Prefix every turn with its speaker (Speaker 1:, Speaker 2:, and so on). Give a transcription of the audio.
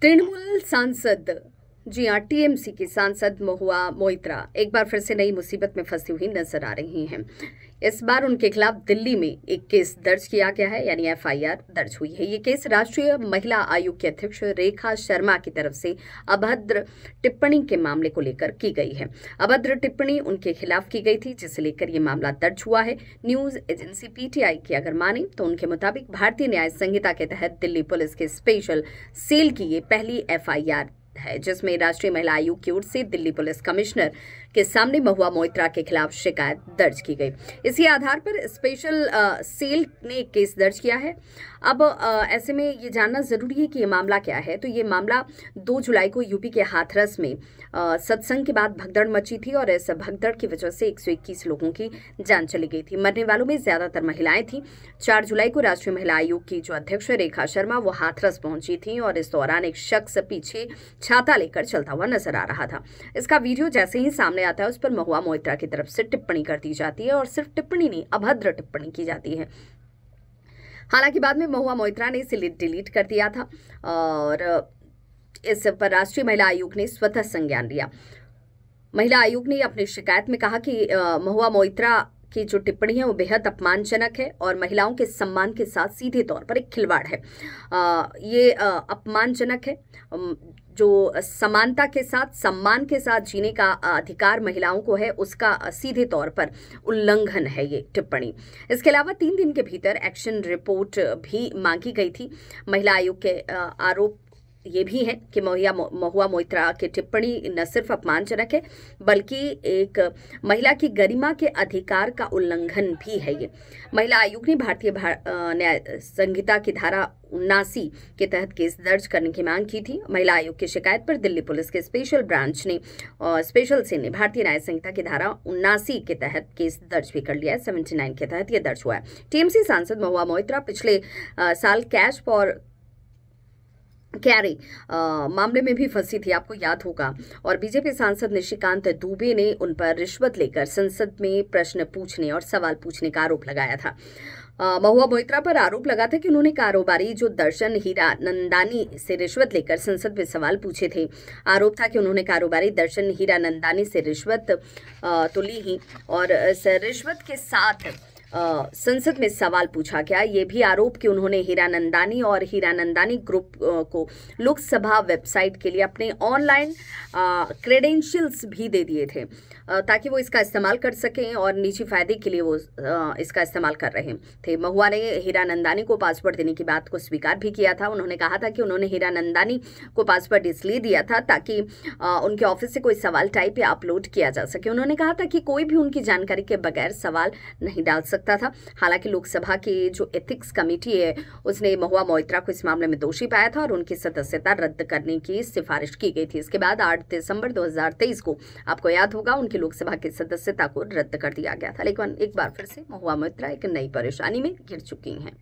Speaker 1: तृणमूल सांसद जी हाँ, टीएमसी की सांसद महुआ मोइत्रा एक बार फिर से नई मुसीबत में फंसी हुई नजर आ रही हैं। इस बार उनके खिलाफ दिल्ली में एक केस दर्ज किया गया है, यानी एफआईआर दर्ज हुई है। ये केस राष्ट्रीय महिला आयोग की अध्यक्ष रेखा शर्मा की तरफ से अभद्र टिप्पणी के मामले को लेकर की गई है। अभद्र टिप्पणी उनके खिलाफ की गई थी, जिसे लेकर ये मामला दर्ज हुआ है। न्यूज एजेंसी पीटीआई की अगर माने तो उनके मुताबिक भारतीय न्याय संहिता के तहत दिल्ली पुलिस के स्पेशल सेल की ये पहली एफआईआर है, जिसमें राष्ट्रीय महिला आयोग की ओर से दिल्ली पुलिस कमिश्नर के सामने महुआ मोइत्रा के खिलाफ शिकायत दर्ज की गई। इसी आधार पर स्पेशल सेल ने केस दर्ज किया है। अब ऐसे में ये जानना जरूरी है कि ये मामला क्या है। तो ये मामला 2 जुलाई को यूपी के हाथरस में सत्संग के बाद भगदड़ मची थी और इस भगदड़ की वजह से 121 लोगों की जान चली गई थी। मरने वालों में ज्यादातर महिलाएं थी। 4 जुलाई को राष्ट्रीय महिला आयोग की जो अध्यक्ष रेखा शर्मा वो हाथरस पहुंची थी और इस दौरान एक शख्स पीछे छाता लेकर चलता हुआ नजर आ रहा था। इसका वीडियो जैसे ही सामने आता है उस पर महुआ मोइत्रा की तरफ से टिप्पणी कर दी जाती है और सिर्फ टिप्पणी नहीं, अभद्र टिप्पणी की जाती है। हालांकि बाद में महुआ मोइत्रा ने इसे डिलीट कर दिया था और इस पर राष्ट्रीय महिला आयोग ने स्वतः संज्ञान लिया। महिला आयोग ने अपनी शिकायत में कहा कि महुआ मोइत्रा की जो टिप्पणी है वो बेहद अपमानजनक है और महिलाओं के सम्मान के साथ सीधे तौर पर एक खिलवाड़ है। ये अपमानजनक है। जो समानता के साथ, सम्मान के साथ जीने का अधिकार महिलाओं को है, उसका सीधे तौर पर उल्लंघन है ये टिप्पणी। इसके अलावा 3 दिन के भीतर एक्शन रिपोर्ट भी मांगी गई थी। महिला आयोग के आरोप ये भी है कि महुआ मोइत्रा की टिप्पणी न सिर्फ अपमानजनक है बल्कि एक महिला की गरिमा के अधिकार का उल्लंघन भी है। ये महिला आयोग ने भारतीय न्याय संहिता की धारा 79 के तहत केस दर्ज करने की मांग की थी। महिला आयोग की शिकायत पर दिल्ली पुलिस के स्पेशल ब्रांच ने स्पेशल सेल ने भारतीय न्याय संहिता की धारा 79 के तहत केस दर्ज भी कर लिया है। 79 के तहत यह दर्ज हुआ है। टीएमसी सांसद महुआ मोइत्रा पिछले साल कैश फॉर कैरी मामले में भी फंसी थी, आपको याद होगा। और बीजेपी सांसद निशिकांत दुबे ने उन पर रिश्वत लेकर संसद में प्रश्न पूछने और सवाल पूछने का आरोप लगाया था। महुआ मोइत्रा पर आरोप लगा था कि उन्होंने कारोबारी जो दर्शन हीरानंदानी से रिश्वत लेकर संसद में सवाल पूछे थे। आरोप था कि उन्होंने कारोबारी दर्शन हीरानंदानी से रिश्वत तो ली ही और इस रिश्वत के साथ संसद में सवाल पूछा गया। ये भी आरोप कि उन्होंने हीरानंदानी और हीरानंदानी ग्रुप को लोकसभा वेबसाइट के लिए अपने ऑनलाइन क्रेडेंशियल्स भी दे दिए थे ताकि वो इसका इस्तेमाल कर सकें और निजी फायदे के लिए वो इसका इस्तेमाल कर रहे थे। महुआ ने हीरानंदानी को पासवर्ड देने की बात को स्वीकार भी किया था। उन्होंने कहा था कि उन्होंने हीरानंदानी को पासवर्ड इसलिए दिया था ताकि उनके ऑफिस से कोई सवाल टाइप या अपलोड किया जा सके। उन्होंने कहा था कि कोई भी उनकी जानकारी के बगैर सवाल नहीं डाल सकता था। हालांकि लोकसभा की जो एथिक्स कमेटी है उसने महुआ मोइत्रा को इस मामले में दोषी पाया था और उनकी सदस्यता रद्द करने की सिफारिश की गई थी। इसके बाद 8 दिसंबर 2023 को आपको याद होगा उनकी लोकसभा की सदस्यता को रद्द कर दिया गया था। लेकिन एक बार फिर से महुआ मोइत्रा एक नई परेशानी में घिर चुकी हैं।